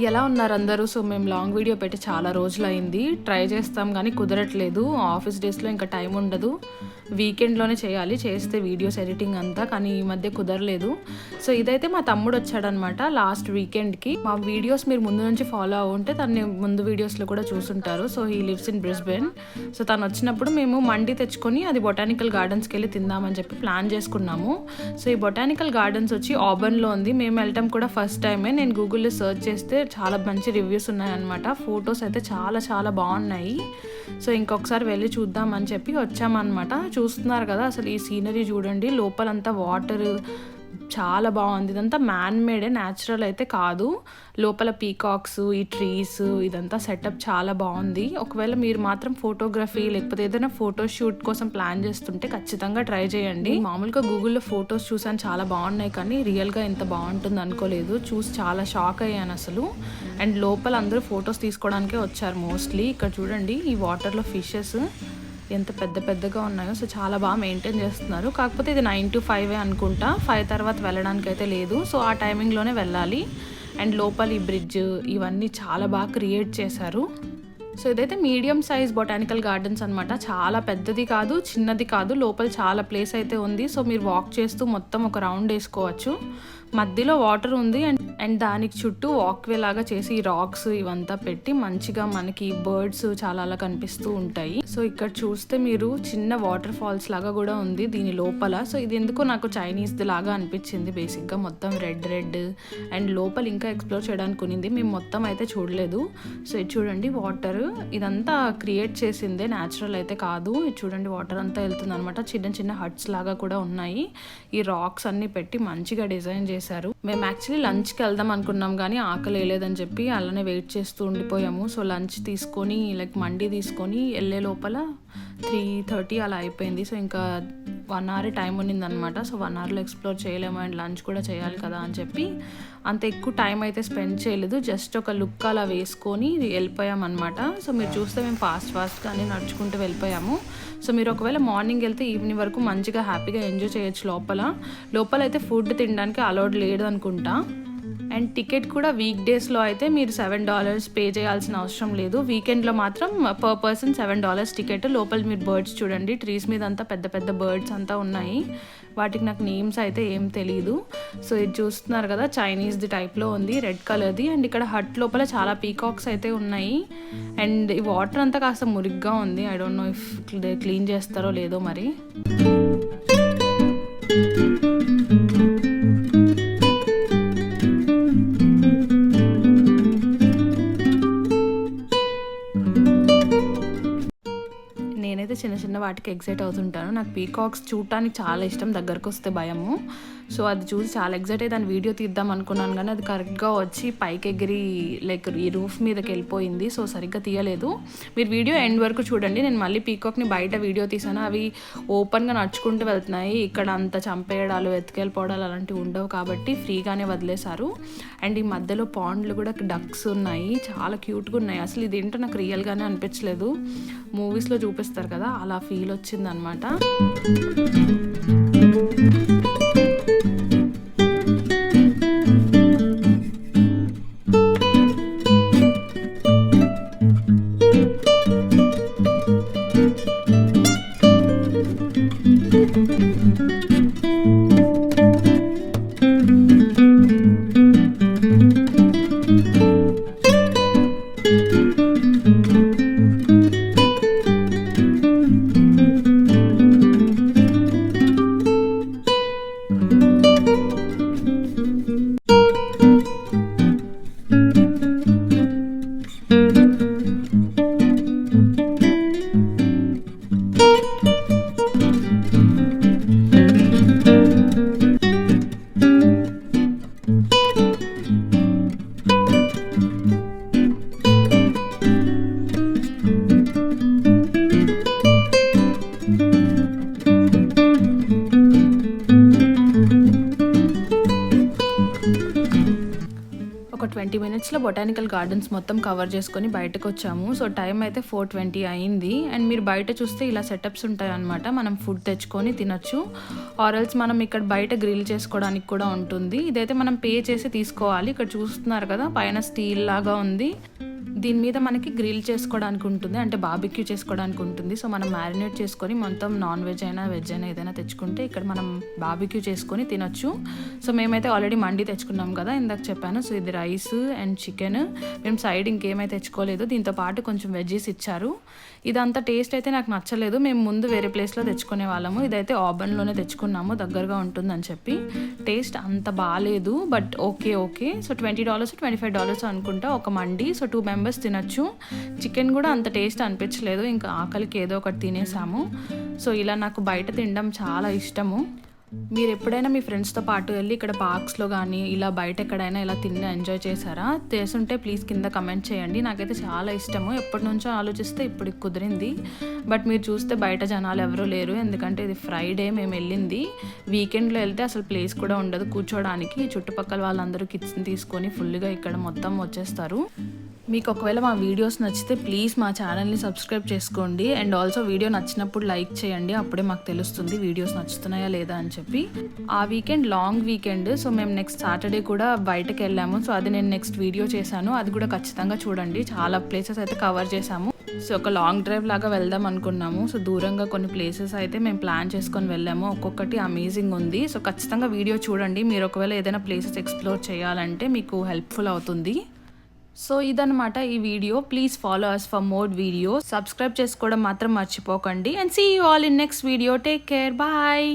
ఎలా ఉన్నారు అందరూ? సో మేము లాంగ్ వీడియో పెట్టి చాలా రోజులైంది. ట్రై చేస్తాం కానీ కుదరట్లేదు. ఆఫీస్ డేస్లో ఇంకా టైం ఉండదు. వీకెండ్లోనే చేయాలి, చేస్తే వీడియోస్ ఎడిటింగ్ అంతా, కానీ ఈ మధ్య కుదరలేదు. సో ఇదైతే మా తమ్ముడు వచ్చాడనమాట లాస్ట్ వీకెండ్కి. మా వీడియోస్ మీరు ముందు నుంచి ఫాలో అవ్వంటే తను ముందు వీడియోస్లో కూడా చూసుంటారు. So he lives in Brisbane. So తను వచ్చినప్పుడు మేము మండి తెచ్చుకొని అది బొటానికల్ గార్డెన్స్కి వెళ్ళి తిందామని చెప్పి ప్లాన్ చేసుకున్నాము. సో ఈ బొటానికల్ గార్డెన్స్ వచ్చి ఆబర్న్లో ఉంది. మేము వెళ్ళటం కూడా ఫస్ట్ టైమే. నేను గూగుల్లో సెర్చ్ చేస్తే చాలా మంచి రివ్యూస్ ఉన్నాయన్నమాట. ఫొటోస్ అయితే చాలా చాలా బాగున్నాయి. సో ఇంకొకసారి వెళ్ళి చూద్దామని చెప్పి వచ్చామన్నమాట. చూస్తున్నారు కదా అసలు ఈ సీనరీ చూడండి. లోపలంతా వాటర్ చాలా బాగుంది. ఇదంతా మ్యాన్ మేడే, న్యాచురల్ అయితే కాదు. లోపల పీకాక్స్, ఈ ట్రీస్, ఇదంతా సెటప్ చాలా బాగుంది. ఒకవేళ మీరు మాత్రం ఫోటోగ్రఫీ లేకపోతే ఏదైనా ఫోటో షూట్ కోసం ప్లాన్ చేస్తుంటే ఖచ్చితంగా ట్రై చేయండి. మామూలుగా గూగుల్లో ఫొటోస్ చూసాను, చాలా బాగున్నాయి, కానీ రియల్గా ఇంత బాగుంటుంది అనుకోలేదు. చూసి చాలా షాక్ అయ్యాను అసలు. అండ్ లోపల అందరూ ఫొటోస్ తీసుకోవడానికే వచ్చారు మోస్ట్లీ. ఇక్కడ చూడండి ఈ వాటర్లో ఫిషెస్ ఎంత పెద్ద పెద్దగా ఉన్నాయో. సో చాలా బాగా మెయింటైన్ చేస్తున్నారు. కాకపోతే ఇది 9 to 5 అనుకుంటా. 5 తర్వాత వెళ్ళడానికి అయితే లేదు. సో ఆ టైమింగ్లోనే వెళ్ళాలి. అండ్ లోపల ఈ బ్రిడ్జ్ ఇవన్నీ చాలా బాగా క్రియేట్ చేశారు. సో ఇదైతే మీడియం సైజ్ బొటానికల్ గార్డెన్స్ అనమాట. చాలా పెద్దది కాదు, చిన్నది కాదు. లోపల చాలా ప్లేస్ అయితే ఉంది. సో మీరు వాక్ చేస్తూ మొత్తం ఒక రౌండ్ వేసుకోవచ్చు. మధ్యలో వాటర్ ఉంది అండ్ దానికి చుట్టూ వాక్వే లాగా చేసి ఈ రాక్స్ ఇవంతా పెట్టి మంచిగా మనకి బర్డ్స్ చాలా అలా కనిపిస్తూ ఉంటాయి. సో ఇక్కడ చూస్తే మీరు చిన్న వాటర్ ఫాల్స్ లాగా కూడా ఉంది దీని లోపల. సో ఇది ఎందుకో నాకు చైనీస్ది లాగా అనిపించింది బేసిక్గా. మొత్తం రెడ్ అండ్ లోపల ఇంకా ఎక్స్ప్లోర్ చేయడానికి ఉన్నింది. మేము మొత్తం అయితే చూడలేదు. సో ఇది చూడండి వాటర్ ఇదంతా క్రియేట్ చేసిందే, న్యాచురల్ అయితే కాదు. ఇది చూడండి వాటర్ అంతా వెళ్తుంది అనమాట. చిన్న చిన్న హట్స్ లాగా కూడా ఉన్నాయి. ఈ రాక్స్ అన్ని పెట్టి మంచిగా డిజైన్ చేశారు. మేము యాక్చువల్లీ లంచ్కి వెళ్దాం అనుకున్నాం కానీ ఆకలి వేయలేదని చెప్పి అలానే వెయిట్ చేస్తూ ఉండిపోయాము. సో లంచ్ తీసుకొని లైక్ మండి తీసుకొని వెళ్ళే లోపల 3:30 అలా అయిపోయింది. సో ఇంకా 1 hour టైం ఉన్నిందనమాట. సో 1 hourలో ఎక్స్ప్లోర్ చేయలేము అండ్ లంచ్ కూడా చేయాలి కదా అని చెప్పి అంత ఎక్కువ టైం అయితే స్పెండ్ చేయలేదు. జస్ట్ ఒక లుక్ అలా వేసుకొని వెళ్ళిపోయాం అనమాట. సో మీరు చూస్తే మేము ఫాస్ట్గా అన్నీ నడుచుకుంటూ వెళ్ళిపోయాము. సో మీరు ఒకవేళ మార్నింగ్ వెళ్తే ఈవినింగ్ వరకు మంచిగా హ్యాపీగా ఎంజాయ్ చేయొచ్చు. లోపల అయితే ఫుడ్ తినడానికి అలౌడ్ లేదు అనుకుంటా. అండ్ టికెట్ కూడా వీక్ డేస్లో అయితే మీరు $7 పే చేయాల్సిన అవసరం లేదు. వీకెండ్లో మాత్రం పర్ పర్సన్ $7 టికెట్. లోపల మీరు బర్డ్స్ చూడండి, ట్రీస్ మీద అంతా పెద్ద పెద్ద బర్డ్స్ అంతా ఉన్నాయి. వాటికి నాకు నేమ్స్ అయితే ఏం తెలియదు. సో ఇది చూస్తున్నారు కదా చైనీస్ది టైప్లో ఉంది, రెడ్ కలర్ది. అండ్ ఇక్కడ హట్ లోపల చాలా పీకాక్స్ అయితే ఉన్నాయి. అండ్ ఈ వాటర్ అంతా కాస్త మురిగ్గా ఉంది. I don't know if clean చేస్తారో లేదో మరి. నేనైతే చిన్న చిన్న వాటికి ఎగ్జైట్ అవుతుంటాను. నాకు పీకాక్స్ చూడటానికి చాలా ఇష్టం, దగ్గరకు వస్తే భయము. సో అది చూసి చాలా ఎగ్జైట్ అయ్యి దాని వీడియో తీద్దాం అనుకున్నాను కానీ అది కరెక్ట్గా వచ్చి పైకి ఎగిరి లైక్ ఈ రూఫ్ మీదకి వెళ్ళిపోయింది. సో సరిగ్గా తీయలేదు. మీరు వీడియో ఎండ్ వరకు చూడండి. నేను మళ్ళీ పీకాక్ని బయట వీడియో తీసాను. అవి ఓపెన్గా నడుచుకుంటూ వెళ్తున్నాయి. ఇక్కడ అంత చంపేయడాలు, ఎత్తుకెళ్ళిపోవడాలు అలాంటివి ఉండవు కాబట్టి ఫ్రీగానే వదిలేశారు. అండ్ ఈ మధ్యలో పాండ్లు కూడా డక్స్ ఉన్నాయి, చాలా క్యూట్గా ఉన్నాయి. అసలు ఇది ఏంటో నాకు రియల్గానే అనిపించలేదు. మూవీస్లో చూపిస్తారు కదా అలా ఫీల్ వచ్చిందనమాట. మినిట్స్లో బొటానికల్ గార్డెన్స్ మొత్తం కవర్ చేసుకొని బయటకు వచ్చాము. సో టైం అయితే 4:20 అయింది. అండ్ మీరు బయట చూస్తే ఇలా సెటప్స్ ఉంటాయి అన్నమాట. మనం ఫుడ్ తెచ్చుకొని తినొచ్చు, ఆర్ఎల్స్ మనం ఇక్కడ బయట గ్రిల్ చేసుకోవడానికి కూడా ఉంటుంది. ఇదైతే మనం పే చేసి తీసుకోవాలి. ఇక్కడ చూస్తున్నారు కదా, పైన స్టీల్ లాగా ఉంది. దీని మీద మనకి గ్రిల్ చేసుకోవడానికి ఉంటుంది, అంటే బార్బిక్యూ చేసుకోవడానికి ఉంటుంది. సో మనం మ్యారినేట్ చేసుకొని మొత్తం నాన్ వెజ్ అయినా వెజ్ అయినా ఏదైనా తెచ్చుకుంటే ఇక్కడ మనం బార్బిక్యూ చేసుకొని తినొచ్చు. సో మేమైతే ఆల్రెడీ మండి తెచ్చుకున్నాం కదా, ఇందాక చెప్పాను. సో ఇది రైస్ అండ్ చికెన్. మేము సైడ్ ఇంకేమైతే తెచ్చుకోలేదు. దీంతో పాటు కొంచెం వెజ్జెస్ ఇచ్చారు. ఇదంతా టేస్ట్ అయితే నాకు నచ్చలేదు. మేము ముందు వేరే ప్లేస్లో తెచ్చుకునే వాళ్ళము. ఇదైతే ఆబన్లోనే తెచ్చుకున్నాము, దగ్గరగా ఉంటుందని చెప్పి. టేస్ట్ అంత బాగాలేదు, బట్ ఓకే. సో $20 $25 అనుకుంటా ఒక మండి. సో 2 మెంబర్స్ తినొచ్చు. చికెన్ కూడా అంత టేస్ట్ అనిపించలేదు, ఇంకా ఆకలికి ఏదో ఒకటి తినేసాము. సో ఇలా నాకు బయట తినడం చాలా ఇష్టము. మీరు ఎప్పుడైనా మీ ఫ్రెండ్స్తో పాటు వెళ్ళి ఇక్కడ పార్క్స్లో కానీ ఇలా బయట ఎక్కడైనా ఇలా తిని ఎంజాయ్ చేశారా? చేసుంటే ప్లీజ్ కింద కమెంట్ చేయండి. నాకైతే చాలా ఇష్టము. ఎప్పటి నుంచో ఆలోచిస్తే ఇప్పుడు కుదిరింది. బట్ మీరు చూస్తే బయట జనాలు ఎవరూ లేరు, ఎందుకంటే ఇది ఫ్రైడే మేము వెళ్ళింది. వీకెండ్లో వెళ్తే అసలు ప్లేస్ కూడా ఉండదు కూర్చోడానికి. చుట్టుపక్కల వాళ్ళందరూ కిడ్స్ని తీసుకొని ఫుల్గా ఇక్కడ మొత్తం వచ్చేస్తారు. మీకు ఒకవేళ మా వీడియోస్ నచ్చితే ప్లీజ్ మా ఛానల్ని సబ్స్క్రైబ్ చేసుకోండి. అండ్ ఆల్సో వీడియో నచ్చినప్పుడు లైక్ చేయండి, అప్పుడే మాకు తెలుస్తుంది వీడియోస్ నచ్చుతున్నాయా లేదా అని చెప్పి. ఆ వీకెండ్ లాంగ్ వీకెండ్. సో మేము నెక్స్ట్ సాటర్డే కూడా బయటకు వెళ్ళాము. సో అది నేను నెక్స్ట్ వీడియో చేశాను, అది కూడా ఖచ్చితంగా చూడండి. చాలా ప్లేసెస్ అయితే కవర్ చేశాము. సో ఒక లాంగ్ డ్రైవ్ లాగా వెళ్దాం అనుకున్నాము. సో దూరంగా కొన్ని ప్లేసెస్ అయితే మేము ప్లాన్ చేసుకొని వెళ్ళాము. ఒక్కొక్కటి అమేజింగ్ ఉంది. సో ఖచ్చితంగా వీడియో చూడండి. మీరు ఒకవేళ ఏదైనా ప్లేసెస్ ఎక్స్ప్లోర్ చేయాలంటే మీకు హెల్ప్ఫుల్ అవుతుంది. సో ఇదన్నమాట ఈ వీడియో. Please follow us for more video. Subscribe చేసుకోవడం మాత్రం మర్చిపోకండి. And see you all in next video. Take care. Bye.